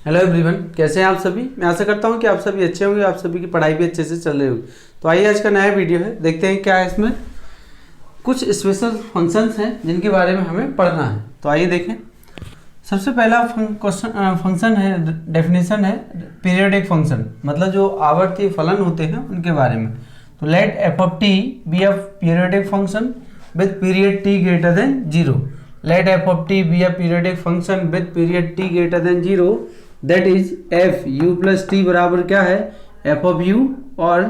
Hello everyone, कैसे हैं आप सभी। मैं आशा करता हूं कि आप सभी अच्छे होंगे, आप सभी की पढ़ाई भी अच्छे से चल रही होगी। तो आइए आज का नया वीडियो है, देखते हैं क्या है इसमें। कुछ स्पेशल फंक्शंस हैं जिनके बारे में हमें पढ़ना है। तो आइए देखें। सबसे पहला फंक्शन है, डेफिनेशन है पीरियोडिक फंक्शन, मतलब जो आवर्ती फलन होते हैं उनके बारे में। तो let f of t be a periodic function with period t greater than zero. Let f of t be a periodic function with period t greater than zero, that is f u plus t बराबर क्या है, f of u और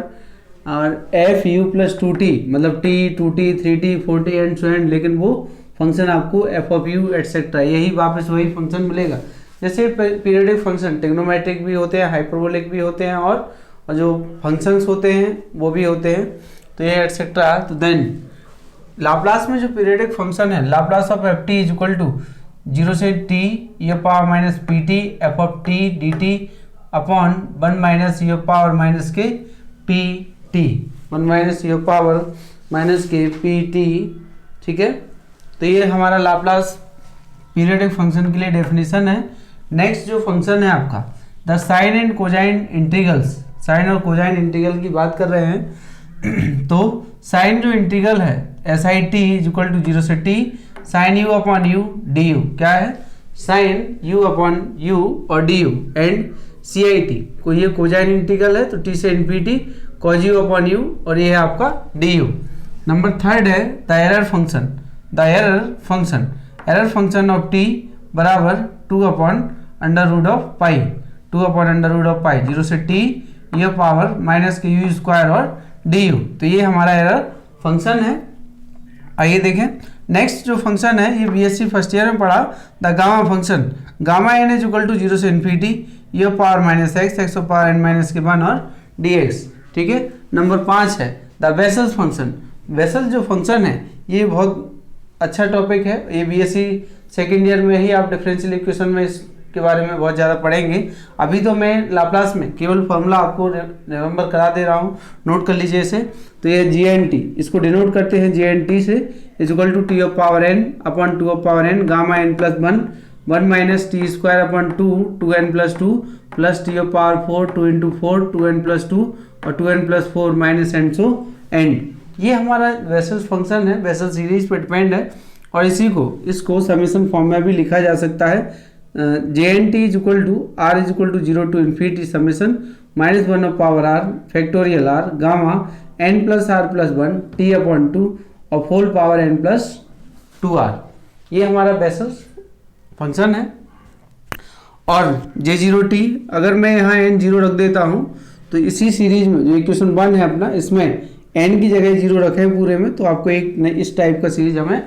f u plus two t, मतलब t, two t, three t, four t and so on. लेकिन वो function आपको F of you etcetera यही वापस वही फंक्शन मिलेगा। जैसे पीरियडिक फंक्शन ट्रिग्नोमेट्रिक भी होते हैं, हाइपरबोलिक भी होते हैं और जो फंक्शंस होते हैं वो भी होते हैं। तो ये एटसेट्रा। तो देन लाप्लास में जो पीरियडिक फंक्शन है, Laplace of f t is equal to zero से t e power minus p t f of t d t upon one minus e power minus के p t, one minus e power minus के p t. ठीक है, तो ये हमारा Laplace periodic function के लिए डेफिनेशन है। नेक्स्ट जो फंक्शन है आपका the sine and cosine integrals, sine और कोजाइन इंटीग्रल की बात कर रहे हैं। तो साइन जो इंटीग्रल है s i t is equal to zero से t sine u upon u d u, क्या है साइन यू अपॉन यू और d u and c i t को ये कोजाइन इंटीग्रल है तो टी से infinity cos u upon u और ये है आपका डी यू। नंबर थर्ड है the error function, the error function of t बराबर two upon under root of pi, to upon under root of pi zero से t e power minus के u square और d u. तो ये हमारा error function है। आइए देखें नेक्स्ट जो फंक्शन है, ये बीएससी फर्स्ट ईयर में पढ़ा, the gamma function, gamma n is equal to zero से infinity e power minus x, x power n minus के वन और डी एक्स। ठीक है, नंबर 5 है द बेसल्स फंक्शन। बेसल जो फंक्शन है ये बहुत अच्छा टॉपिक है, ये बीएससी सेकेंड ईयर में ही आप डिफरेंशियल इक्वेशन में इसके बारे में बहुत ज़्यादा पढ़ेंगे। अभी तो मैं लाप्लास में केवल फॉर्मूला आपको रिमेंबर करा दे रहा हूँ, नोट कर लीजिए इसे। तो ये जी एन टी, इसको डिनोट करते हैं जी एन टी से, is equal to t of power n upon two of power n gamma n plus one, one minus t square upon two, two n plus two plus t of power four, two into four, two n plus two और two n plus four minus and so and. ये हमारा Bessel's function है, Bessel series पर depend है और इसको summation form में भी लिखा जा सकता है। J n t is equal to r is equal to zero to infinity summation minus one of power r factorial r gamma n plus r plus one t upon two और whole power n plus two r. ये हमारा Bessel's function है। और जे zero T, अगर मैं यहाँ N zero रख देता हूँ तो इसी सीरीज में जो इक्वेशन 1 है अपना, इसमें एन की जगह जीरो रखें पूरे में तो आपको एक इस टाइप का सीरीज हमें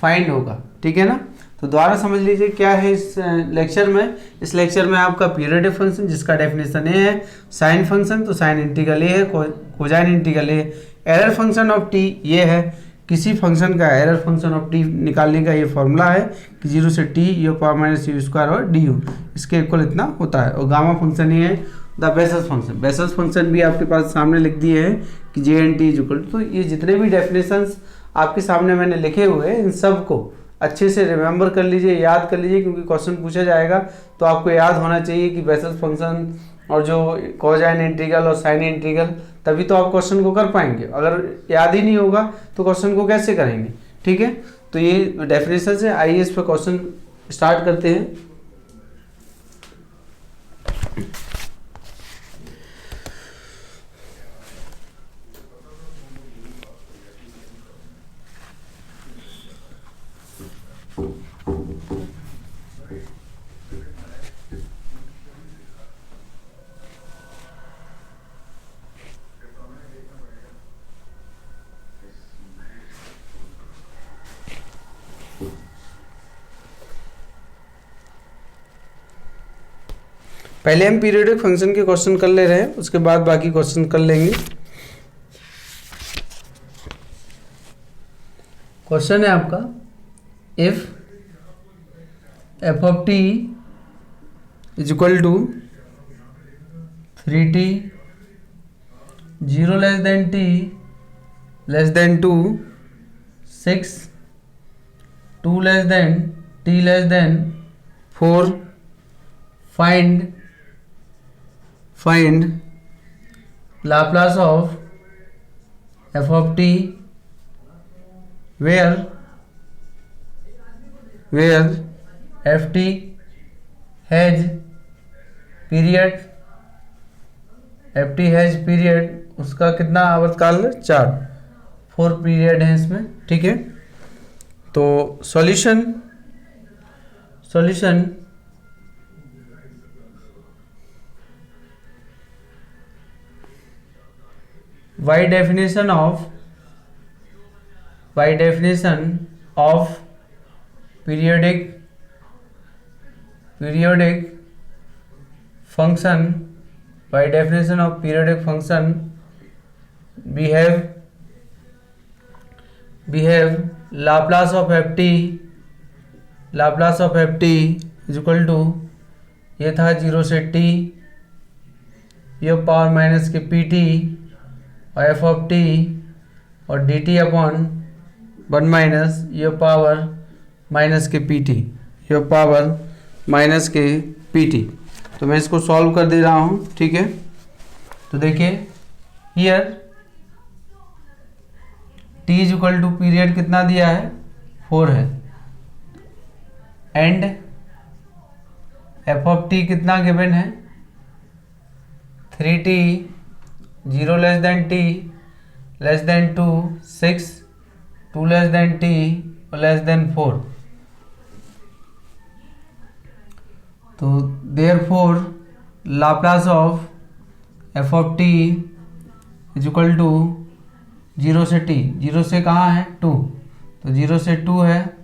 फाइंड होगा। ठीक है ना, तो दोबारा समझ लीजिए क्या है इस लेक्चर में। इस लेक्चर में आपका पीरियडिक फंक्शन जिसका डेफिनेशन ये है, साइन फंक्शन तो साइन इंटीग्रल ये है, कोजाइन इंटीग्रल ये, एरर फंक्शन ऑफ टी ये है, किसी फंक्शन का एरर फंक्शन ऑफ टी निकालने का ये फॉर्मूला है कि जीरो से t u power minus u square और डी यू इसके इक्वल इतना होता है। और गामा फंक्शन ये है the Bessel's function, Bessel's function भी आपके पास सामने लिख दिए हैं कि j n t is equal. तो ये जितने भी डेफिनेशंस आपके सामने मैंने लिखे हुए हैं इन सब को अच्छे से रिमेंबर कर लीजिए, याद कर लीजिए, क्योंकि क्वेश्चन पूछा जाएगा तो आपको याद होना चाहिए कि बेसल्स फंक्शन और जो कोजाइन इंटीग्रल और साइन इंटीग्रल, तभी तो आप क्वेश्चन को कर पाएंगे। अगर याद ही नहीं होगा तो क्वेश्चन को कैसे करेंगे। ठीक है, तो ये डेफिनेशन है। आइए इस पर क्वेश्चन स्टार्ट करते हैं। पहले हम पीरियोडिक फंक्शन के क्वेश्चन कर ले रहे हैं, उसके बाद बाकी क्वेश्चन कर लेंगे। क्वेश्चन है आपका, if F of T is equal to 3t 0 less than t less than 2 6 2 less than t less than 4 find Laplace of f of t where ft has period उसका कितना आवर्तकाल है 4 पीरियड है इसमें, ठीक है। तो solution by definition of periodic function, by definition of periodic function behave Laplace of ft is equal to, ये था 0 से t ये पावर माइनस के pt और एफ ऑफ टी और D t upon 1 minus e power minus के p T, e power minus के p T. तो मैं इसको सॉल्व कर दे रहा हूँ, ठीक है। तो देखिए here T is equal to period कितना दिया है 4 है, एंड एफ ऑफ टी कितना गिवन है 3t 0 less than t less than 2 6 2 less than t और लेस देन 4। तो therefore Laplace of F of T is equal to 0 से t, 0 से कहाँ है 2, तो 0 से 2 है,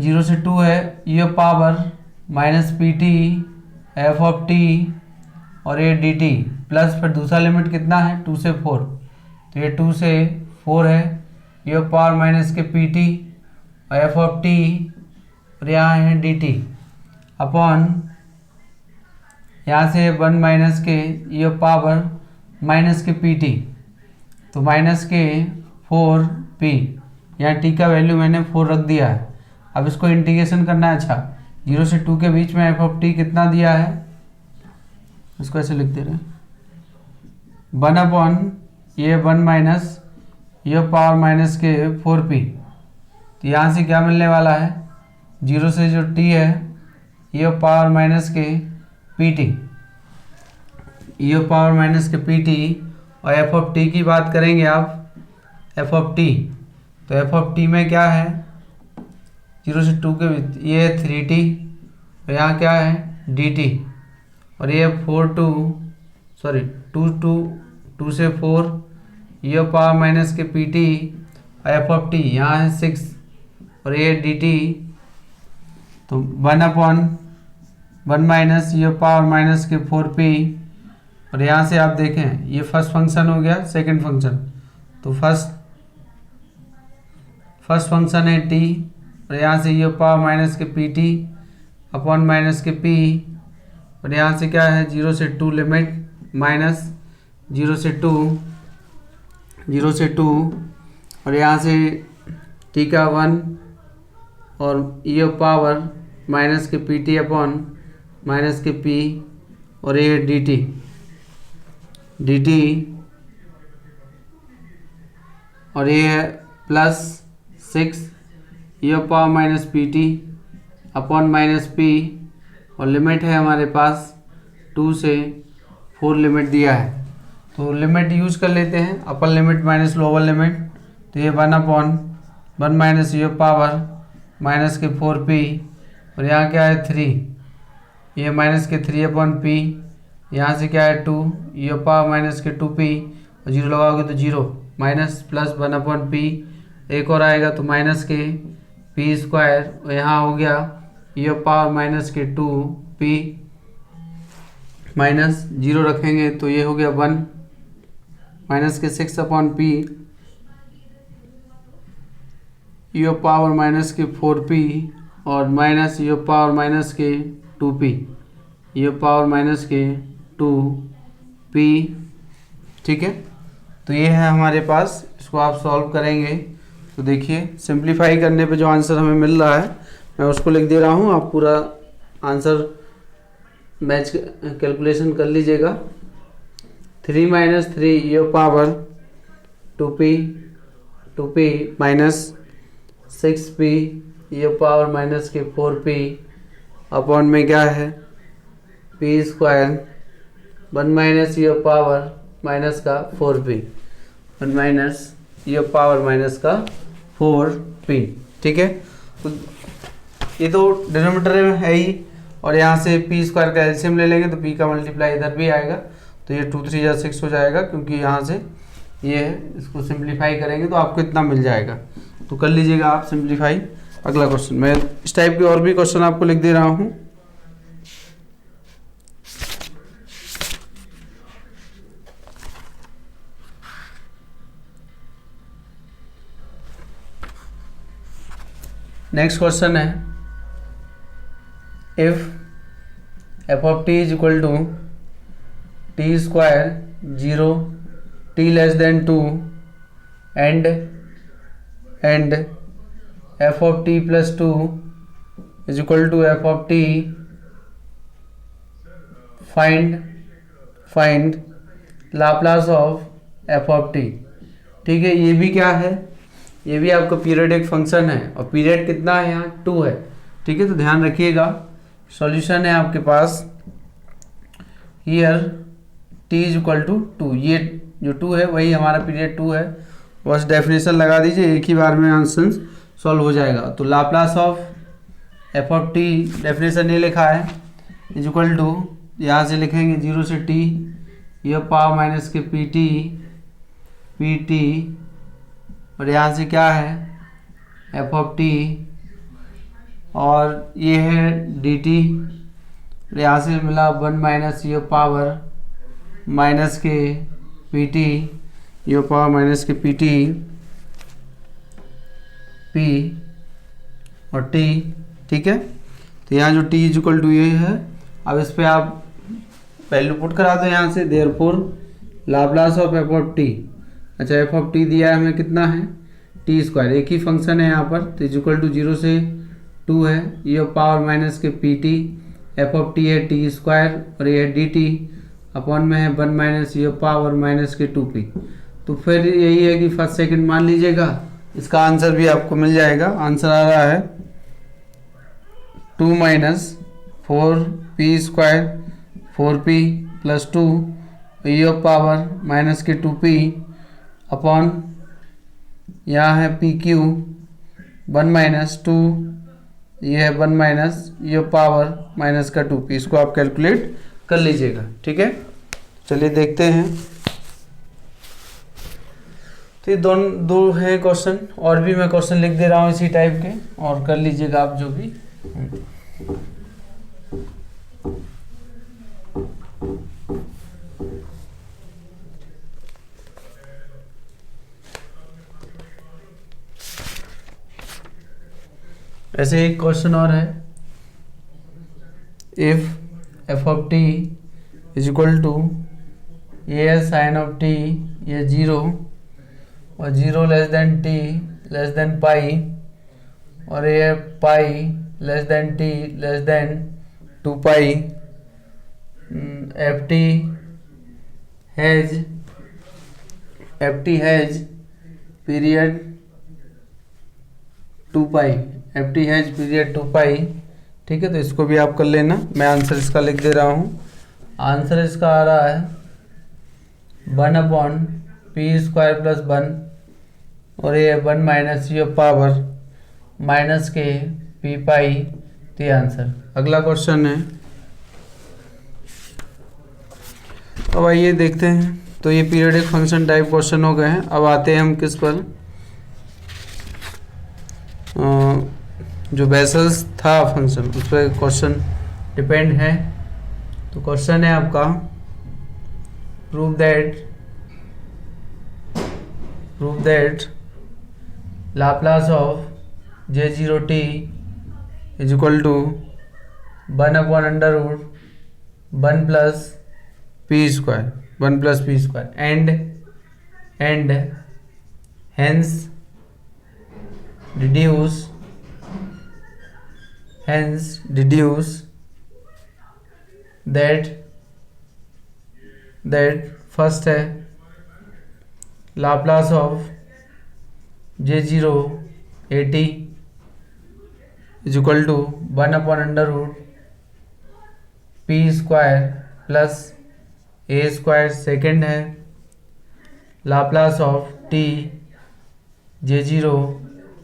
0 से 2 है ये power minus p t f of T और ये डी टी प्लस फिर दूसरा लिमिट कितना है 2 से 4, तो ये 2 से 4 है ये पावर माइनस के पी टी और एफ ऑफ टी और यहाँ है डी टी अपॉन यहाँ से 1 माइनस के ये पावर माइनस के पी टी, तो माइनस के 4 पी, यहाँ टी का वैल्यू मैंने 4 रख दिया है। अब इसको इंटीग्रेशन करना है। अच्छा 0 से 2 के बीच में एफ ऑफ टी कितना दिया है, इसको ऐसे लिख दे रहे हैं 1 अपॉन ये 1 माइनस ये पावर माइनस के 4p, तो यहाँ से क्या मिलने वाला है 0 से जो t है ये पावर माइनस के pt, ये पावर माइनस के pt और एफ ऑफ टी की बात करेंगे आप एफ ऑफ टी, तो एफ ऑफ टी में क्या है 0 से 2 के बीच ये 3t और यहाँ क्या है dt और ये 2 से 4 ये पावर माइनस के पी टी और एफ ऑफ टी यहाँ है 6 और ये डी टी, तो 1 upon 1 minus e power minus के 4p और यहाँ से आप देखें ये फर्स्ट फंक्शन हो गया, सेकंड फंक्शन, तो फर्स्ट फंक्शन है t और यहाँ से ये पावर माइनस के पी टी अपॉन माइनस के p और यहाँ से क्या है 0 से 2 लिमिट माइनस 0 से 2 और यहाँ से t का 1 और ये पावर माइनस के पी टी अपॉन माइनस के p और ये डी टी और ये है प्लस 6 ये power minus p T upon minus p और लिमिट है हमारे पास 2 से 4 लिमिट दिया है, तो लिमिट यूज कर लेते हैं upper limit minus lower limit, तो ये 1 upon 1 minus e power minus के 4p और यहाँ क्या है 3 ये माइनस के 3 अपॉन p, यहाँ से क्या है 2 ये पावर माइनस के 2p और 0 लगाओगे तो 0 माइनस प्लस 1 अपॉन p, एक और आएगा तो माइनस के p स्क्वायर और यहाँ हो गया ये पावर माइनस के 2p माइनस 0 रखेंगे तो ये हो गया 1 माइनस के 6 अपॉन p ये पावर माइनस के 4p और माइनस ये पावर माइनस के 2p ये पावर माइनस के 2p, ठीक है। तो ये है हमारे पास, इसको आप सॉल्व करेंगे तो देखिए सिंप्लीफाई करने पे जो आंसर हमें मिल रहा है मैं उसको लिख दे रहा हूँ, आप पूरा आंसर मैच कैलकुलेशन कर लीजिएगा। 3 - 3 ये पावर 2p माइनस 6p ये पावर माइनस के 4p अपॉन में क्या है p square 1 minus e power minus का 4p 1 minus e power minus का 4p। ठीक है, तो ये तो डिनोमिनेटर में है ही, और यहाँ से पी स्क्वायर का एलसीएम ले लेंगे तो पी का मल्टीप्लाई इधर भी आएगा, तो ये 2 3 जा 6 हो जाएगा, क्योंकि यहाँ से ये है, इसको सिंप्लीफाई करेंगे तो आपको इतना मिल जाएगा। तो कर लीजिएगा आप सिंप्लीफाई। अगला क्वेश्चन, मैं इस टाइप के और भी क्वेश्चन आपको लिख दे रहा हूँ। नेक्स्ट क्वेश्चन है, if f of t is equal to t square 0 t less than 2 and f of t plus 2 is equal to f of t, find Laplace of f of t। ठीक है, ये भी क्या है, ये भी आपका पीरियडिक फंक्शन है, और पीरियड कितना है यहाँ 2 है। ठीक है, तो ध्यान रखिएगा, सॉल्यूशन है आपके पास here t is equal to 2, ये जो 2 है वही हमारा पीरियड 2 है, बस डेफिनेशन लगा दीजिए, एक ही बार में आंसर सॉल्व हो जाएगा। तो Laplace of f of t definition नहीं लिखा है, इज इक्वल टू यहाँ से लिखेंगे 0 से t ये पावर माइनस के pt और यहाँ से क्या है f ऑफ t और ये है dt, यहाँ से मिला 1 माइनस ये पावर माइनस के pt ये पावर माइनस के pt p और t। ठीक है, तो यहाँ जो t इज इक्वल टू ये है, अब इस पर आप वैल्यू पुट करा दो यहाँ से, therefore Laplace of f of t। अच्छा, f ऑफ t दिया है हमें कितना है t स्क्वायर, एक ही फंक्शन है यहाँ पर, तो इज इक्वल टू 0 से 2 है ये पावर माइनस के pt, f ऑफ t है t स्क्वायर और ये डी टी अपॉन में है 1 माइनस ये पावर माइनस के 2p। तो फिर यही है कि फर्स्ट सेकंड मान लीजिएगा, इसका आंसर भी आपको मिल जाएगा। आंसर आ रहा है 2 minus 4p square 4p plus 2 ये पावर माइनस के 2p अपॉन यहाँ है पी क्यू 1 माइनस 2 ये है 1 माइनस ये पावर माइनस का 2p, इसको आप कैलकुलेट कर लीजिएगा। ठीक है, चलिए देखते हैं। तो ये दो हैं क्वेश्चन, और भी मैं क्वेश्चन लिख दे रहा हूँ इसी टाइप के, और कर लीजिएगा आप जो भी। ऐसे एक क्वेश्चन और है, if F of T is equal to ये है साइन ऑफ टी ये 0 और 0 less than t less than pi और ये pi less than t less than 2 pi, f t has period 2 pi, f t has period 2 pi. ठीक है, तो इसको भी आप कर लेना, मैं आंसर इसका लिख दे रहा हूँ। आंसर इसका आ रहा है 1 अपॉन पी स्क्वायर प्लस 1 और ये 1 माइनस ये पावर माइनस के पी पाई, तो ये आंसर। अगला क्वेश्चन है, अब आइए देखते हैं। तो ये पीरियडिक फंक्शन टाइप क्वेश्चन हो गए हैं। अब आते हैं हम किस पर, जो बेसल्स था फंक्शन उस पर क्वेश्चन डिपेंड है। तो क्वेश्चन है आपका, prove that Laplace of J0t is equal to 1 upon under root 1 plus p square and hence reduce hence deduce that first है Laplace of J0 AT is equal to 1/√P² plus A²। Second है Laplace of T J0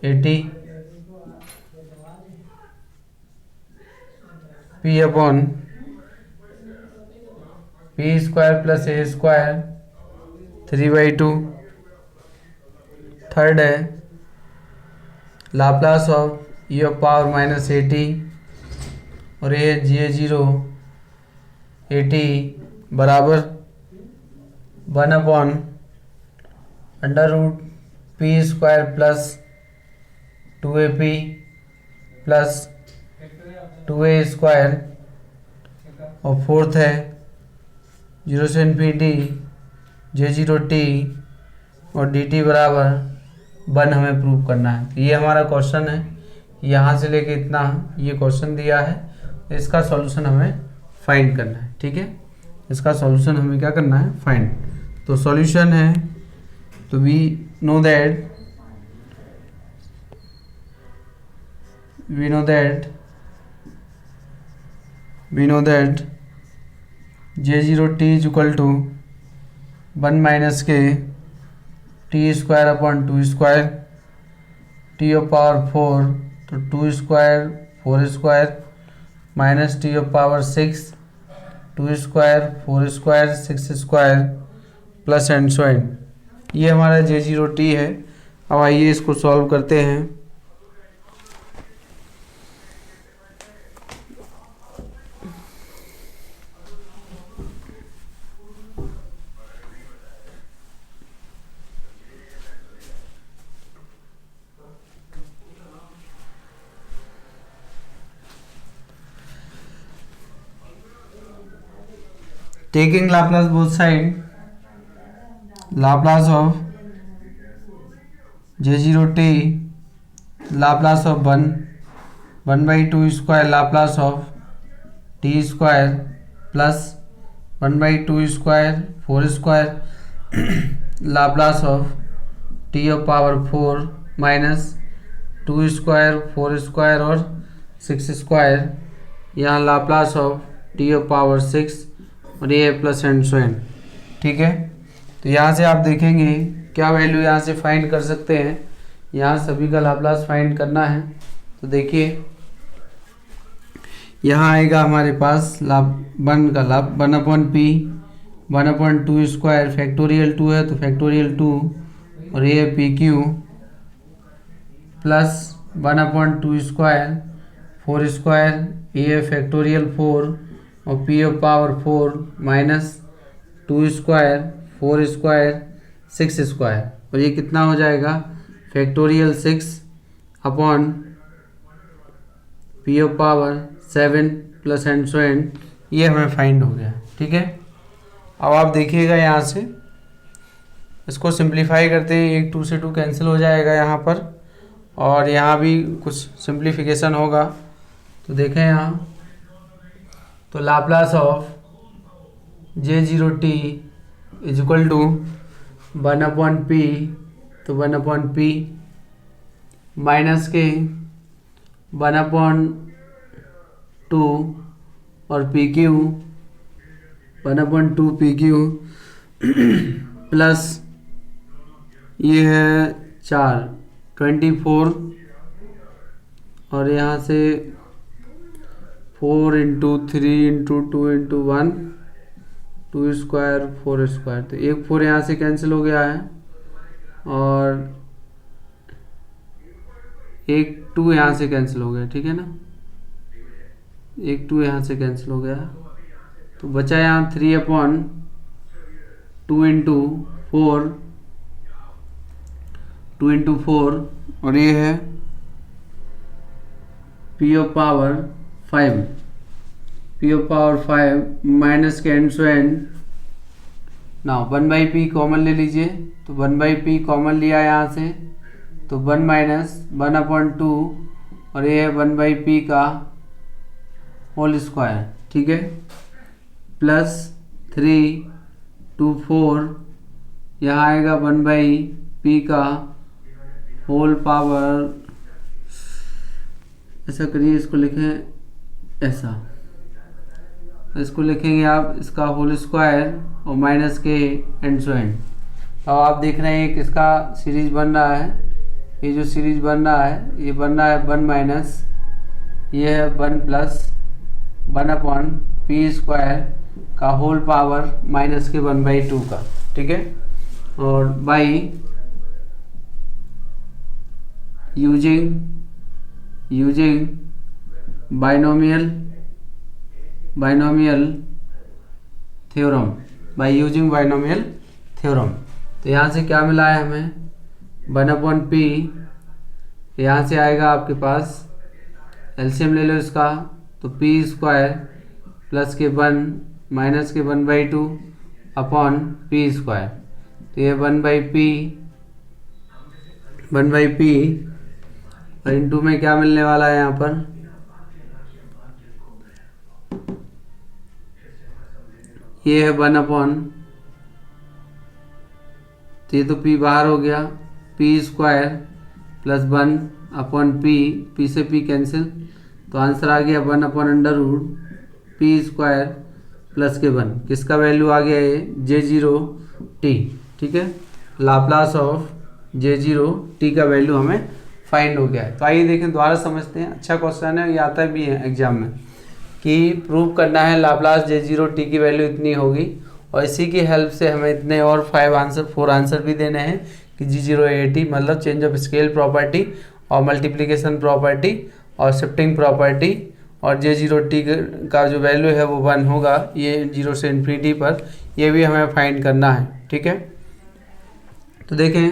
AT P/P² plus A² 3/2। Third है Laplace of e⁻−AT और ये J0 AT बराबर 1/√P² plus 2AP plus 2A²। और fourth है 0 से infinity J0t और dt बराबर 1 हमें प्रूव करना है। तो ये हमारा क्वेश्चन है, यहाँ से लेके इतना ये क्वेश्चन दिया है, इसका सॉल्यूशन हमें फाइंड करना है। ठीक है, इसका सॉल्यूशन हमें क्या करना है, फाइंड। तो सॉल्यूशन है, तो we know that J0t is equal to 1 - k T²/2² T⁴ तो 2² 4² minus T⁴ 2² 4² 6² plus and so and. ये हमारा J0t है। अब आइए इसको सॉल्व करते हैं। Taking Laplace both side, Laplace of J0t, Laplace of 1/2² Laplace of t² plus 1/2² 4² Laplace of T⁴ minus 2² 4² और 6²। यहाँ Laplace of T⁴ और ये प्लस एंड सो एंड। ठीक है, तो यहाँ से आप देखेंगे क्या वैल्यू यहाँ से फाइंड कर सकते हैं। यहाँ सभी का लाप्लास फाइंड करना है। तो देखिए यहाँ आएगा हमारे पास 1 का लाभ 1/p 1/2² फैक्टोरियल 2 है तो फैक्टोरियल 2 और ये PQ प्लस 1/2² 4² ये फैक्टोरियल 4 और P⁴ माइनस 2² 4² 6² और ये कितना हो जाएगा factorial 6/P⁴ plus and so and. ये हमें फाइंड हो गया। ठीक है, अब आप देखिएगा यहाँ से इसको सिंप्लीफाई करते हैं। 1 2 से 2 कैंसिल हो जाएगा यहाँ पर और यहाँ भी कुछ सिंप्लीफिकेशन होगा। तो देखें यहाँ तो Laplace of J0t is equal to 1/p तो 1/p माइनस के 1/2 और PQ 1/2 PQ प्लस ये है 4 24 और यहाँ से 4 × 3 × 2 × 1 2² 4²। तो एक 4 यहाँ से कैंसिल हो गया है और एक 2 यहाँ से कैंसिल हो गया। ठीक है ना, एक 2 यहाँ से कैंसिल हो गया तो बचा यहाँ 3/2 × 4 2 × 4 और ये है P⁴ माइनस के एंड सो एंड। ना 1/p कॉमन ले लीजिए तो 1/p कॉमन लिया यहाँ से तो 1 - 1/2 और ये है 1/p का होल स्क्वायर, ठीक है, प्लस 3 2 4, यहाँ आएगा 1/p का होल पावर, ऐसा करिए इसको लिखें ऐसा, इसको लिखेंगे आप इसका होल स्क्वायर और माइनस के एंड सो एंड। अब आप देख रहे हैं किसका सीरीज बन रहा है, ये जो सीरीज बन रहा है ये बन रहा है 1 माइनस, ये है 1 प्लस 1/p² का होल पावर माइनस के 1/2 का, ठीक है, और by using binomial theorem, by using binomial theorem. तो यहाँ से क्या मिला है हमें 1/p, यहाँ से आएगा आपके पास एलसीएम ले लो इसका, तो p² प्लस के 1 माइनस के 1/2 अपॉन p², तो ये 1/p और इंटू में क्या मिलने वाला है यहाँ पर, ये है 1/, तो ये तो p बाहर हो गया, p² प्लस 1/p से p कैंसिल, तो आंसर आ गया 1/√p² प्लस के 1, किसका वैल्यू आ गया ये J0t, ठीक है, लाप्लास ऑफ J0t का वैल्यू हमें फाइंड हो गया है। तो आइए देखें दोबारा समझते हैं, अच्छा क्वेश्चन है, ये आता भी है एग्जाम में कि प्रूव करना है लाप्लास J0t की वैल्यू इतनी होगी, और इसी की हेल्प से हमें इतने और 4 आंसर भी देने हैं कि G0AT मतलब चेंज ऑफ स्केल प्रॉपर्टी और मल्टीप्लिकेशन प्रॉपर्टी और शिफ्टिंग प्रॉपर्टी, और J0t का जो वैल्यू है वो 1 होगा, ये 0 से इन्फिनिटी पर, ये भी हमें फाइंड करना है, ठीक है। तो देखें,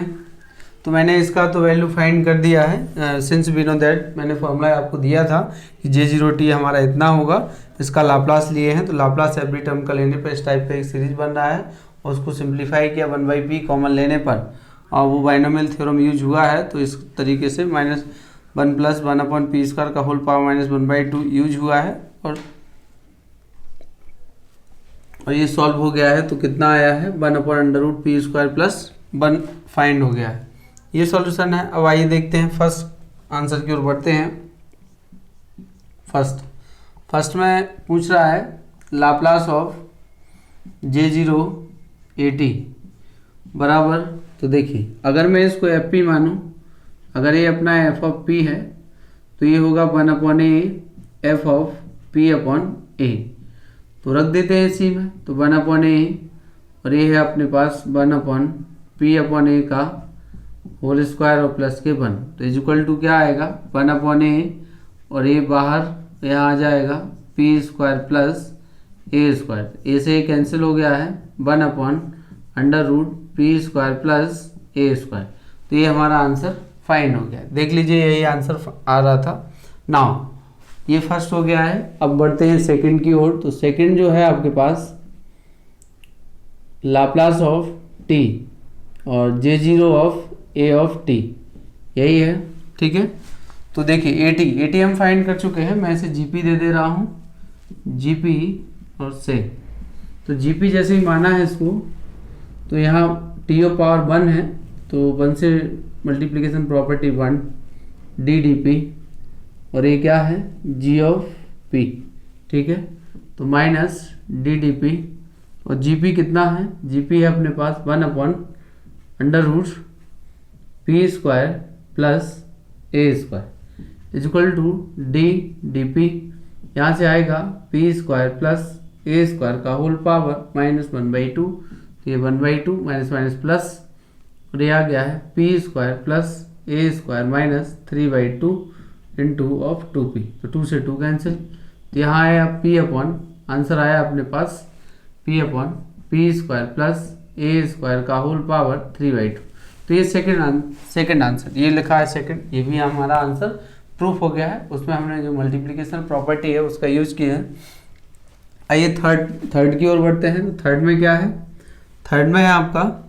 तो मैंने इसका तो वैल्यू फाइंड कर दिया है, सिंस वी नो दैट, मैंने फॉर्मूला आपको दिया था कि J0t हमारा इतना होगा, इसका लाप्लास लिए हैं, तो लाप्लास एवरी टर्म का लेने पर इस टाइप का एक सीरीज बन रहा है, और उसको सिंप्लीफाई किया 1/p कॉमन लेने पर, और वो बाइनोमियल थ्योरम यूज हुआ है, तो इस तरीके से -1 प्लस 1/p² का होल पावर माइनस 1/2 यूज हुआ है, और ये सॉल्व हो गया है, तो कितना आया है 1/√p² प्लस 1 फाइंड हो गया है, ये सॉल्यूशन है। अब आइए देखते हैं फर्स्ट आंसर की ओर बढ़ते हैं। फर्स्ट में पूछ रहा है लाप्लास ऑफ J0AT बराबर, तो देखिए अगर मैं इसको fp मानूं, अगर ये अपना f(p) है तो ये होगा 1/a f(p)/a, तो रख देते हैं इसी में, तो 1/a और ये है अपने पास 1/p/a का होल स्क्वायर और प्लस के 1, तो इक्वल टू क्या आएगा 1/a और ये बाहर यहाँ आ जाएगा p² प्लस a², ए से ये कैंसिल हो गया है 1/√p² प्लस a², तो ये हमारा आंसर फाइंड हो गया। देख लीजिए यही आंसर आ रहा था। नाउ ये फर्स्ट हो गया है, अब बढ़ते हैं सेकंड की ओर। तो सेकंड जो है आपके पास लाप्लास ऑफ t और J0 of a of t, यही है, ठीक है। तो देखिए AT हम फाइंड कर चुके हैं, मैं इसे GP दे रहा हूँ, GP और से, तो GP जैसे ही माना है इसको, तो यहाँ t ऑफ पावर 1 है, तो 1 से मल्टीप्लिकेशन प्रॉपर्टी 1 ddp, और ये क्या है G ऑफ P, ठीक है, तो माइनस ddp, और GP कितना है, GP है अपने पास 1/√p² plus a² equal to ddp, यहाँ से आएगा p² प्लस a² का होल पावर -1/2, तो ये 1/2 माइनस प्लस, और ये आ गया है p² plus a² minus 3/2 into of 2p, तो 2 से 2 कैंसिल, तो यहाँ आया p/ आंसर आया अपने पास p/p² प्लस a² का होल पावर 3/2, तो ये सेकंड आंसर, ये लिखा है सेकंड, ये भी हमारा आंसर प्रूफ हो गया है। उसमें हमने जो मल्टीप्लिकेशन प्रॉपर्टी है उसका यूज किया है। आइए थर्ड की ओर बढ़ते हैं। तो थर्ड में क्या है, थर्ड में है आपका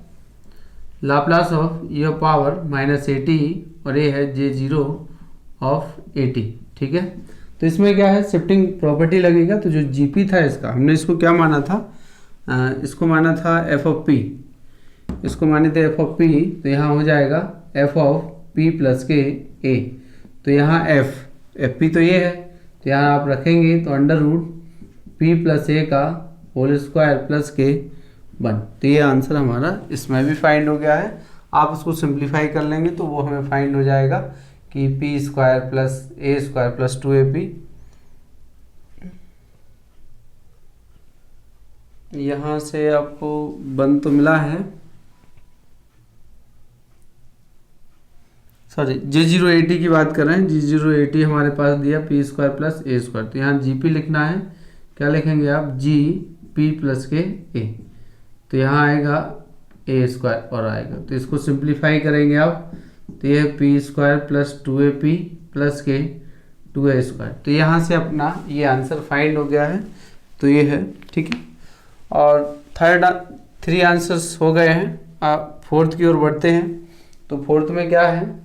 लाप्लास ऑफ ये पावर -AT और ये है J0 ऑफ AT, ठीक है। तो इसमें क्या है, शिफ्टिंग प्रॉपर्टी लगेगा। तो जो जीपी था इसका, हमने इसको क्या माना था, इसको माना था एफ ऑफ पी, इसको माने थे एफ ऑफ पी। तो यहाँ हो जाएगा एफ ऑफ पी प्लस के ए। तो यहाँ एफ पी तो ये है, तो यहाँ आप रखेंगे तो अंडर रूट पी प्लस ए का होल स्क्वायर प्लस के 1। तो ये आंसर हमारा इसमें भी फाइंड हो गया है। आप उसको सिंप्लीफाई कर लेंगे तो वो हमें फाइंड हो जाएगा कि पी स्क्वायर प्लस ए स्क्वायर प्लस 2ab। यहाँ से आपको 1 तो मिला है, सॉरी J080 की बात कर रहे हैं। J080 हमारे पास दिया पी स्क्वायर प्लस ए स्क्वायर। तो यहाँ जीपी लिखना है, क्या लिखेंगे आप, जी पी प्लस के ए। तो यहाँ आएगा ए स्क्वायर और आएगा, तो इसको सिंप्लीफाई करेंगे आप, तो ये P square plus 2ab plus के 2a स्क्वायर। तो यहाँ से अपना ये आंसर फाइंड हो गया है। तो ये है, ठीक है। और 3 आंसर्स हो गए हैं। आप 4th की ओर बढ़ते हैं। तो 4th में क्या है,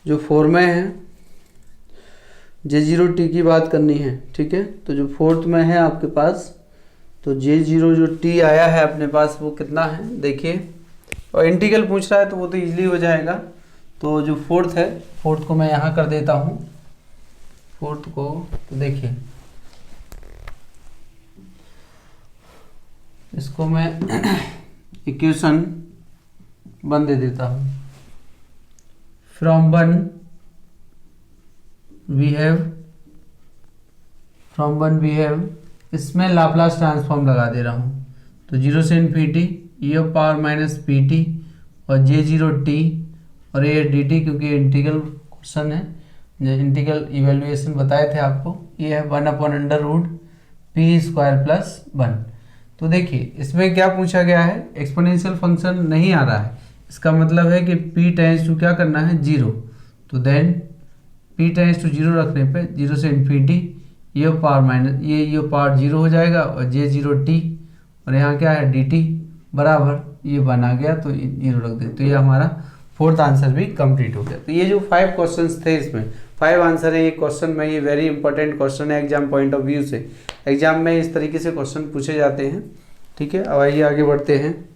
जो 4 में है J0t की बात करनी है, ठीक है। तो जो 4th में है आपके पास, तो J0 जो t आया है अपने पास वो कितना है देखिए, और इंटीग्रल पूछ रहा है तो वो तो इजीली हो जाएगा। तो जो 4th है, 4th को मैं यहाँ कर देता हूँ, 4th को। तो देखिए इसको मैं इक्वेशन 1 दे देता हूँ। फ्रॉम 1 वी हैव, इसमें लाप्लास ट्रांसफॉर्म लगा दे रहा हूँ। तो 0 से infinity e of power minus p T और J0t और ये डी टी, क्योंकि इंटीग्रल क्वेश्चन है, जो इंटीग्रल इवेल्युएशन बताए थे आपको, ये है 1/√p² प्लस 1। तो देखिए इसमें क्या पूछा गया है, एक्सपोनेंशियल फंक्शन नहीं आ रहा है, इसका मतलब है कि p टेंस टू क्या करना है 0। तो देन p टेंस टू 0 रखने पे 0 से infinity e of power minus ये e ऑफ पावर 0 हो जाएगा और J0t और यहाँ क्या है dt बराबर ये बना गया, तो 0 रख दे। तो ये हमारा 4th आंसर भी कंप्लीट हो गया। तो ये जो 5 क्वेश्चंस थे, इसमें 5 आंसर है। ये क्वेश्चन में ये वेरी इंपॉर्टेंट क्वेश्चन है एग्जाम पॉइंट ऑफ व्यू से। एग्जाम में इस तरीके से क्वेश्चन पूछे जाते हैं, ठीक है। अब आइए आगे बढ़ते हैं।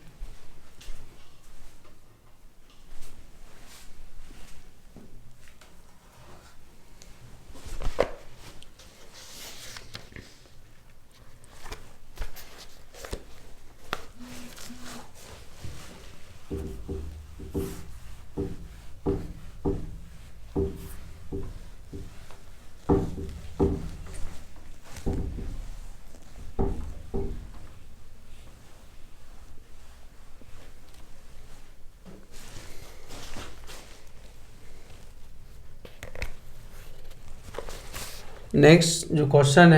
नेक्स्ट जो क्वेश्चन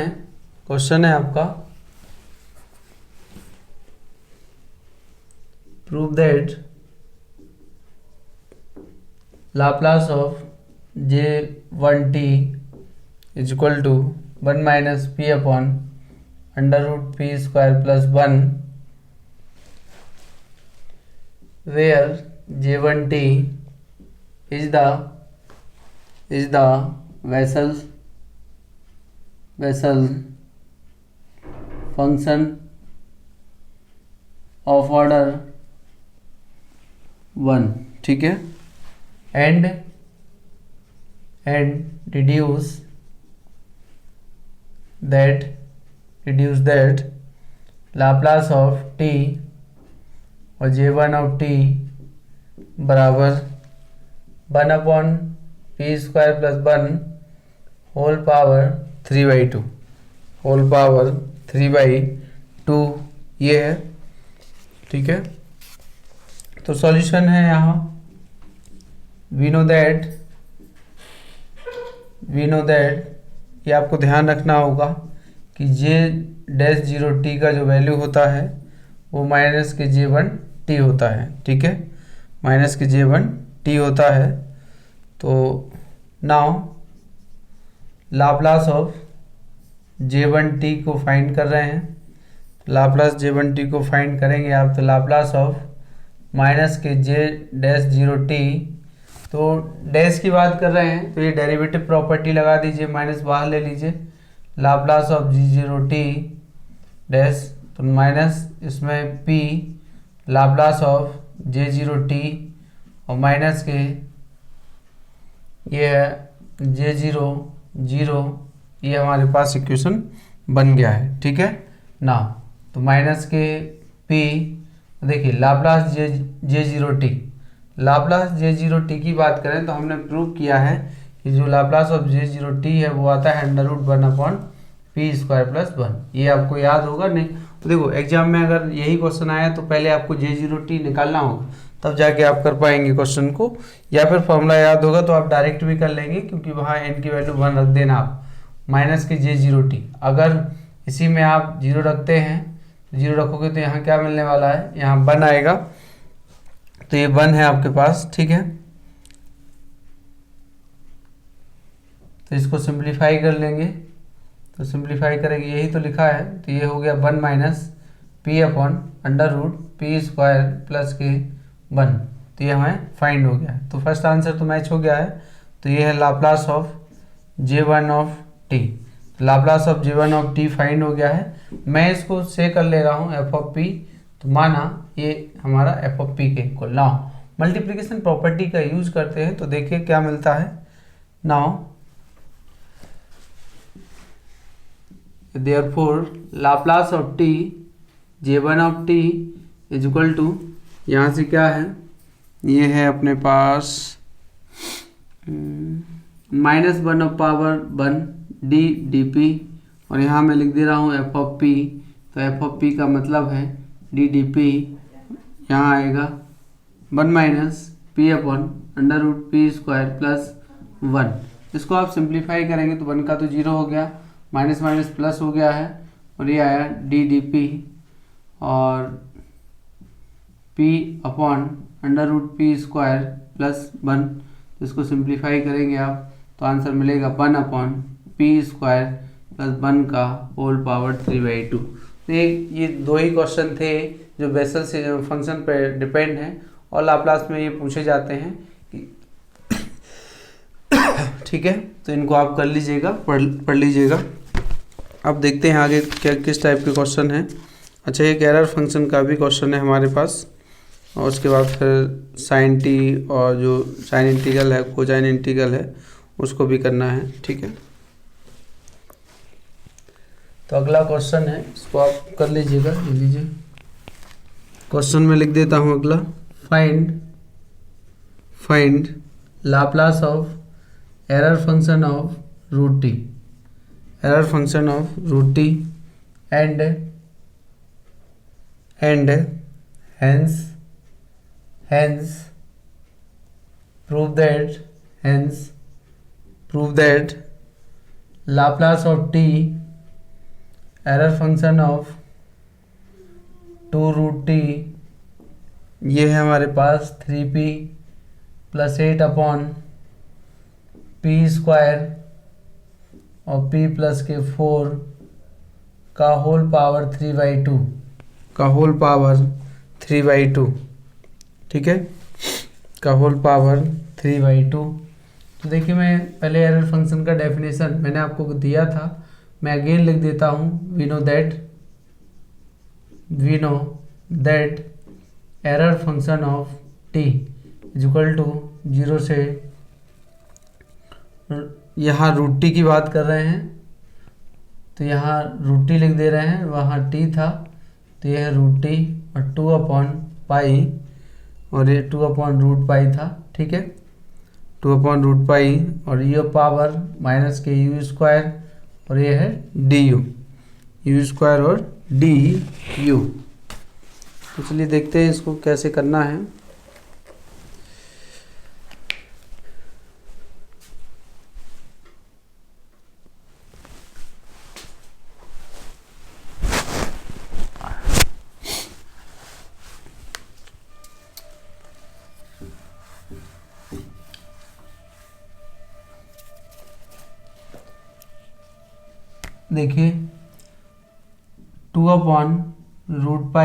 है आपका, prove that Laplace of J1t is equal to 1 minus p upon √p² plus 1 where J1t is the vessel function of order 1, ठीक है। and reduce that Laplace of t और J1 of t बराबर 1/p² plus 1 whole power 3/2 ये है, ठीक है। तो solution है यहाँ, वी नो दैट ये आपको ध्यान रखना होगा कि J'0t का जो वैल्यू होता है वो माइनस के J1t होता है, ठीक है, माइनस के J1t होता है। तो नाउ लाप्लास ऑफ J1t को फाइंड कर रहे हैं। लाप्लास J1t को फाइंड करेंगे आप, तो लाप्लास ऑफ माइनस के J'0t तो डैश की बात कर रहे हैं तो ये डेरिवेटिव प्रॉपर्टी लगा दीजिए, माइनस बाहर ले लीजिए, लाप्लास ऑफ g0t डैश, तो माइनस इसमें p लाप्लास ऑफ j0t और माइनस के ये है j0 ये हमारे पास इक्वेशन बन गया है। ठीक है ना, तो माइनस के p देखिए लाप्लास j0t, लाप्लास j0t की बात करें तो हमने प्रूव किया है कि जो लाप्लास ऑफ j0t है वो आता है √1/p² + 1। ये आपको याद होगा नहीं? तो देखो एग्जाम में अगर यही क्वेश्चन आया तो पहले आपको j0t निकालना होगा, तब जाके आप कर पाएंगे क्वेश्चन को, या फिर फॉर्मूला याद होगा तो आप डायरेक्ट भी कर लेंगे, क्योंकि वहाँ n की वैल्यू 1 रख देना आप, माइनस के j0t। अगर इसी में आप 0 रखते हैं, 0 रखोगे तो यहाँ क्या मिलने वाला है, यहाँ 1 आएगा, तो ये 1 है आपके पास। ठीक है, तो इसको सिंप्लीफाई कर लेंगे, तो सिंप्लीफाई करेंगे, यही तो लिखा है, तो ये हो गया 1 - p/√p² + के 1, तो ये हमें फाइंड हो गया है। तो फर्स्ट आंसर तो मैच हो गया है, तो ये है Laplace of j1t, Laplace of j1t find हो गया है। मैं इसको से कर ले रहा हूँ f(p), तो माना ये हमारा f(p) के इक्वल। नाउ मल्टीप्लिकेशन प्रॉपर्टी का यूज करते हैं, तो देखिए क्या मिलता है। Now therefore Laplace of t j1t is equal to, यहाँ से क्या है, ये है अपने पास -1/1 d/dp, और यहाँ मैं लिख दे रहा हूँ f(p), तो f(p) का मतलब है d/dp, यहाँ आएगा 1 - p/√p² + 1। इसको आप सिंप्लीफाई करेंगे तो 1 का तो 0 हो गया, माइनस माइनस प्लस हो गया है, और ये आया d/dp और p/√p² + 1। तो इसको सिंप्लीफाई करेंगे आप तो आंसर मिलेगा 1/p² + 1 का होल पावर 3/2। तो ये दो ही क्वेश्चन थे जो बेसल से फंक्शन पर डिपेंड हैं और लाप्लास में ये पूछे जाते हैं। ठीक है, तो इनको आप कर लीजिएगा, पढ़ लीजिएगा। अब देखते हैं आगे क्या किस टाइप के क्वेश्चन हैं। अच्छा, एक एरर फंक्शन का भी क्वेश्चन है हमारे पास, और उसके बाद फिर साइन टी और जो साइन इंटीग्रल है, कोसाइन इंटीग्रल है, उसको भी करना है। ठीक है, तो अगला क्वेश्चन है, इसको आप कर लीजिएगा, ले लीजिए। क्वेश्चन में लिख देता हूँ अगला, find Laplace of error function of √t, error function of √t and hence prove that Laplace of t error function of 2√t, ये है हमारे पास 3p + 8/p² और p + के 4 का होल पावर 3/2 का होल पावर 3/2। ठीक है, का होल पावर 3/2। तो देखिए, मैं पहले एरर फंक्शन का डेफिनेशन मैंने आपको दिया था, मैं अगेन लिख देता हूँ। We know that error function of t is equal to 0 से, यहाँ √t की बात कर रहे हैं तो यहाँ √t लिख दे रहे हैं, वहाँ t था तो यह है √t और 2/π, और ये 2/√π था। ठीक है, 2/√π और ये पावर माइनस के u², और ये है du, u² और du। तो चलिए देखते हैं इसको कैसे करना है। देखिए 2/√π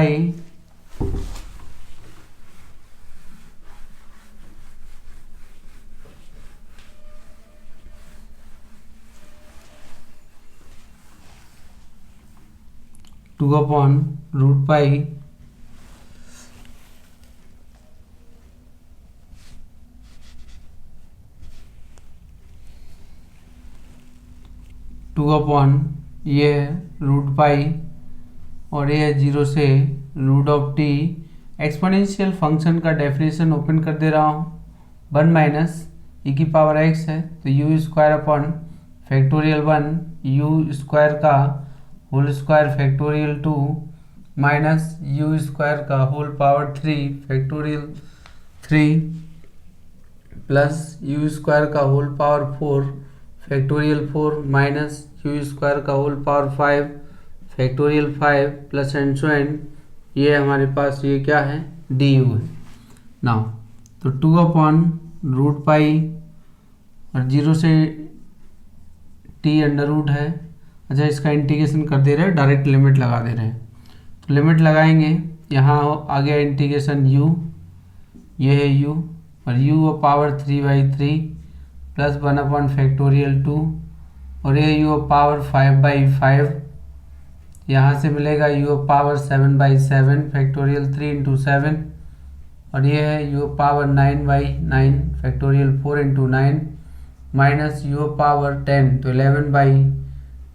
2/√पाई ये √पाई और ये है 0 से √t। एक्सपोनेंशियल फंक्शन का डेफिनेशन ओपन कर दे रहा हूँ। 1 माइनस e⁻x है तो u square upon factorial 1 u square का whole square factorial 2 minus u square का whole power 3 factorial 3 plus u square का whole power 4 factorial 4 minus u square का whole power 5 factorial 5 plus and so and. ये हमारे पास ये क्या है du है। नाउ तो 2/√पाई और 0 से t अंडर रूट है। अच्छा, इसका इंटीग्रेशन कर दे रहे हैं, डायरेक्ट लिमिट लगा दे रहे हैं। तो लिमिट लगाएंगे, यहाँ आ गया इंटीग्रेशन u, ये है u और u पावर 3/3 प्लस 1 फैक्टोरियल 2 और ये u पावर 5/5, यहाँ से मिलेगा u पावर 7/7 फैक्टोरियल 3 × 7 और ये है u power 9/9 factorial 4 × 9 minus u power 10 तो 11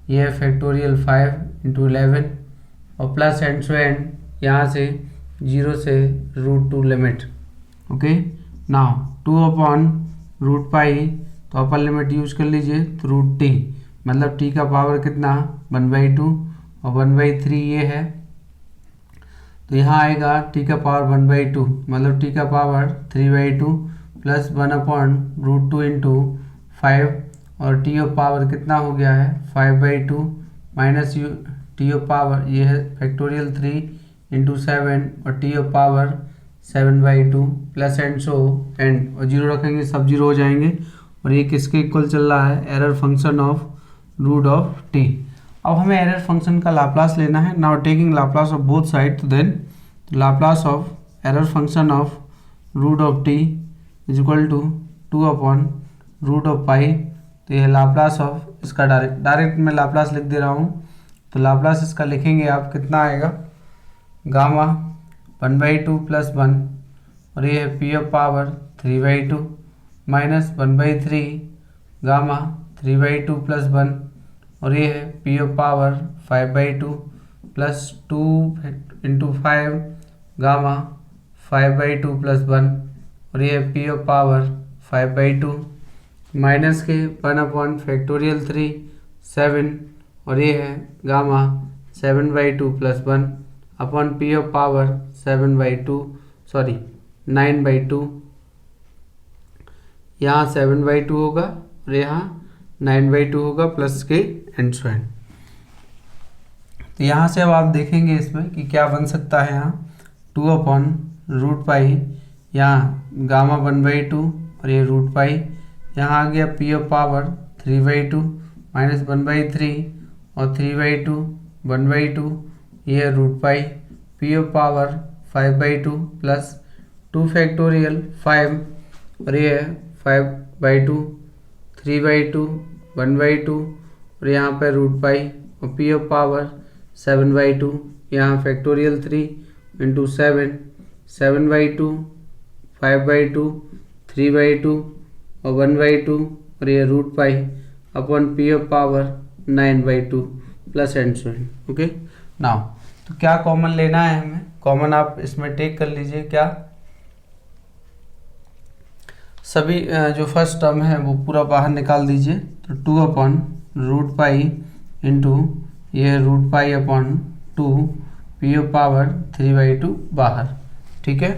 ये है फैक्टोरियल 5 × 11 और प्लस एंड सो एंड, यहाँ से 0 से √2 लिमिट। ओके, नाउ 2/√पाई तो अपर लिमिट यूज कर लीजिए तो √t मतलब t का पावर कितना 1/2 और 1/3 ये है तो यहाँ आएगा t का पावर 1/2 मतलब t का पावर 3/2 प्लस 1/√2 × 5 और t ऑफ पावर कितना हो गया है 5/2 माइनस t ऑफ पावर ये है फैक्टोरियल 3 × 7 और t of power 7/2 plus and so and और 0 रखेंगे, सब 0 हो जाएंगे और ये किसके इक्वल चल रहा है एरर फंक्शन ऑफ √t। अब हमें एरर फंक्शन का लाप्लास लेना है। Now taking Laplace of both side तो then Laplace of error function of √t is equal to 2/√पाई। तो ये लाप्लास ऑफ इसका डायरेक्ट मैं लाप्लास लिख दे रहा हूँ। तो लाप्लास इसका लिखेंगे आप कितना आएगा गामा 1/2 प्लस 1 और ये है p of power 3/2 minus 1/3 gamma 3/2 plus 1 और ये है p of power 5/2 plus 2 × 5 gamma 5/2 plus 1 और ये है p ऑफ पावर 5/2 माइनस के 1 फैक्टोरियल 3 7 और ये है gamma 7/2 plus 1 upon p of power 9/2 यहाँ 7/2 होगा और यहाँ 9/2 होगा प्लस के एंड सो एंड। तो यहाँ से अब आप देखेंगे इसमें कि क्या बन सकता है। यहाँ 2/√पाई यहाँ गामा 1/2 और ये √पाई, यहाँ आ गया p ऑफ पावर 3/2 माइनस 1/3 और 3/2 1/2 ये √पाई p of power 5/2 plus 2 factorial 5 और ये है 5/2 3/2 1/2 और यहाँ पर √पाई और p ऑफ पावर 7/2 यहाँ फैक्टोरियल 3 × 7 7/2 5/2 3/2 और 1/2 और ये √pi upon p of power 9/2 plus and so and. Okay, now तो क्या कॉमन लेना है हमें, कॉमन आप इसमें टेक कर लीजिए। क्या सभी जो फर्स्ट टर्म है वो पूरा बाहर निकाल दीजिए। तो 2/√पाई इंटू ये √pi upon 2 p of power 3/2 बाहर। ठीक है,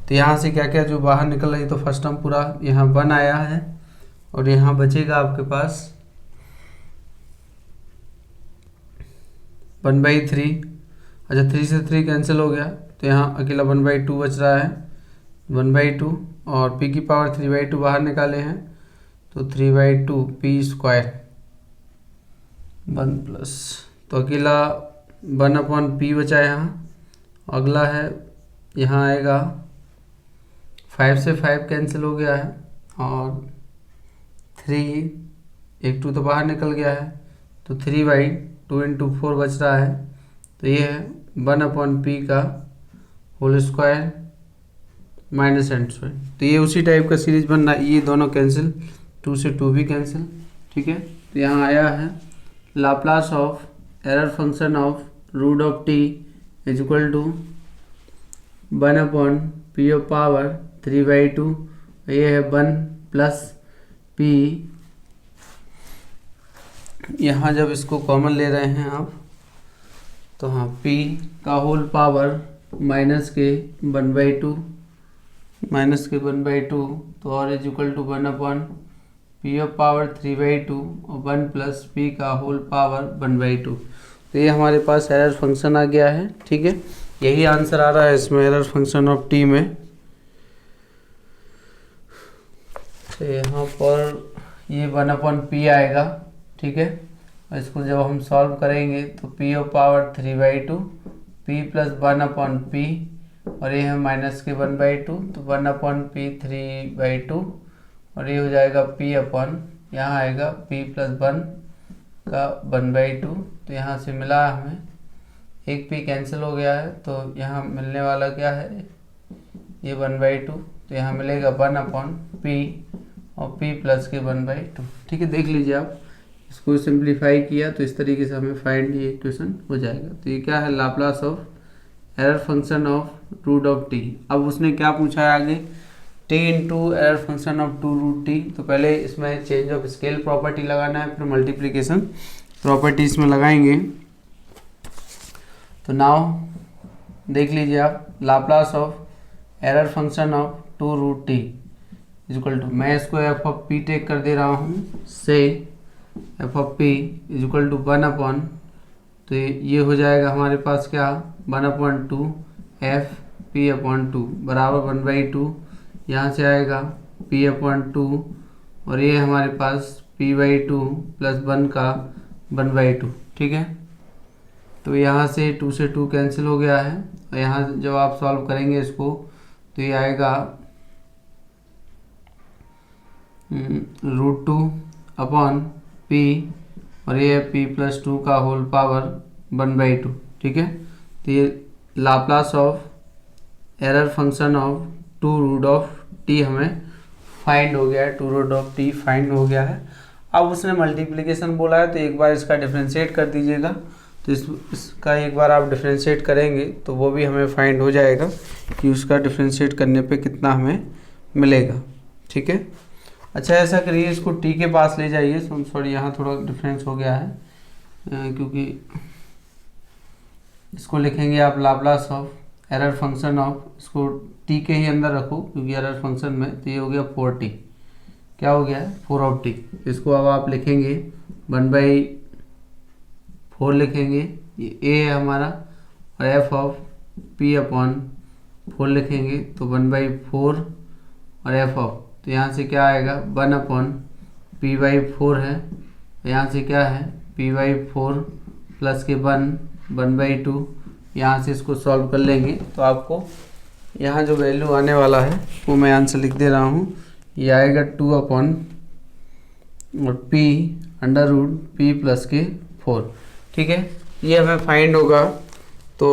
तो यहाँ से क्या क्या जो बाहर निकल रही, तो फर्स्ट टर्म पूरा यहाँ 1 आया है और यहाँ बचेगा आपके पास 1/3। अच्छा, 3 से 3 कैंसिल हो गया तो यहाँ अकेला 1/2 बच रहा है 1/2 और p की पावर 3/2 बाहर निकाले हैं तो 3/2 p स्क्वायर 1 प्लस, तो अकेला 1/p बचा है यहाँ। अगला है यहाँ आएगा 5 से 5 कैंसिल हो गया है और 3 एक 2 तो बाहर निकल गया है तो 3/2 × 4 बच रहा है तो ये है 1/p का whole square minus n square. तो ये उसी टाइप का सीरीज बन रहा है, ये दोनों कैंसिल, 2 से 2 भी कैंसिल, ठीक है। तो यहाँ आया है Laplace of error function of root of T is equal to 1/p of power 3/2। ये है 1 प्लस p, यहाँ जब इसको कॉमन ले रहे हैं आप तो हाँ p का होल पावर माइनस के 1/2 तो और is equal to 1/p of power 3/2 और 1 प्लस p का होल पावर 1/2। तो ये हमारे पास एरर फंक्शन आ गया है, ठीक है। यही आंसर आ रहा है इसमें एरर फंक्शन ऑफ t में। तो यहाँ पर ये 1/p आएगा, ठीक है। और इसको जब हम सॉल्व करेंगे तो p of power 3/2 p plus 1/p और ये है माइनस के 1/2 तो 1/p 3/2 और ये हो जाएगा p अपन, यहाँ आएगा p प्लस 1 का 1/2। तो यहाँ से मिला हमें एक p कैंसिल हो गया है, तो यहाँ मिलने वाला क्या है, ये 1/2। तो यहाँ मिलेगा 1/p और p प्लस के 1/2, ठीक है। देख लीजिए आप, इसको सिंप्लीफाई किया तो इस तरीके से हमें फाइंड ये इक्वेशन हो जाएगा। तो ये क्या है, Laplace of error function of root of T. अब उसने क्या पूछा है आगे, t into error function of 2 root T. तो पहले इसमें चेंज ऑफ स्केल प्रॉपर्टी लगाना है, फिर मल्टीप्लिकेशन प्रॉपर्टी इसमें लगाएंगे। तो नाउ देख लीजिए आप, Laplace of error function of 2 root T is equal to, मैं इसको एफ ऑफ पी टेक कर दे रहा हूँ, say F of P is equal to 1/, तो ये हो जाएगा हमारे पास क्या, 1/2 एफ पी अपॉन 2 बराबर 1/2। यहाँ से आएगा p/2 और ये हमारे पास p/2 प्लस 1 का 1/2, ठीक है। तो यहाँ से 2 से 2 कैंसिल हो गया है और यहाँ जब आप सॉल्व करेंगे इसको तो ये आएगा √2 अपॉन p और ये p प्लस 2 का होल पावर 1/2, ठीक है। तो ये Laplace of error function of 2 root of t हमें फाइंड हो गया है, 2 रूट ऑफ t फाइंड हो गया है। अब उसने मल्टीप्लिकेशन बोला है तो एक बार इसका डिफरेंशिएट कर दीजिएगा। तो इसका एक बार आप डिफरेंशिएट करेंगे तो वो भी हमें फाइंड हो जाएगा कि उसका डिफरेंशिएट करने पे कितना हमें मिलेगा, ठीक है। अच्छा ऐसा करिए, इसको t के पास ले जाइए, सॉरी यहाँ थोड़ा डिफरेंस हो गया है क्योंकि इसको लिखेंगे आप Laplace of error function of, इसको t के ही अंदर रखो क्योंकि एरर फंक्शन में, तो ये हो गया 4t, क्या हो गया है 4 ऑफ t। इसको अब आप लिखेंगे 1/4 लिखेंगे, ये a है हमारा, और f ऑफ p अपॉन 4 लिखेंगे तो 1/4 और f ऑफ, तो यहाँ से क्या आएगा 1/p/4 है, यहाँ से क्या है p/4 प्लस के 1/2। यहाँ से इसको सॉल्व कर लेंगे तो आपको यहाँ जो वैल्यू आने वाला है वो मैं आंसर लिख दे रहा हूँ, ये आएगा 2 अपॉन और p√p प्लस के 4, ठीक है। ये हमें फाइंड होगा। तो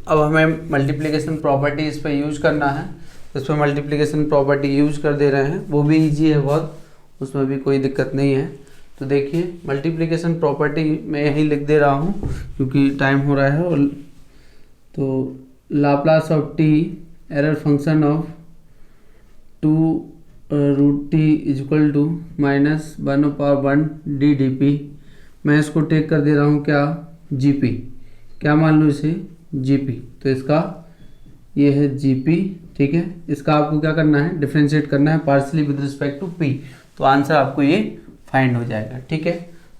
अब हमें मल्टीप्लिकेशन प्रॉपर्टी इस पर यूज करना है, इस पर मल्टीप्लिकेशन प्रॉपर्टी यूज कर दे रहे हैं, वो भी इजी है बहुत, उसमें भी कोई दिक्कत नहीं है। तो देखिए मल्टीप्लिकेशन प्रॉपर्टी मैं यहीं लिख दे रहा हूँ क्योंकि टाइम हो रहा है। और तो Laplace of T error function of 2 root T is equal to -1/1 ddp, मैं इसको टेक कर दे रहा हूँ क्या, gp, क्या मान लूँ इसे gp, तो इसका ये है gp, ठीक है। इसका आपको क्या करना है, डिफरेंशिएट करना है partially with respect to p, तो आंसर आपको ये फाइंड हो जाएगा, ठीक है।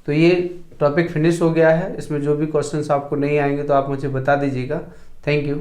तो ये टॉपिक फिनिश हो गया है, इसमें जो भी क्वेश्चंस आपको नहीं आएंगे तो आप मुझे बता दीजिएगा। Thank you.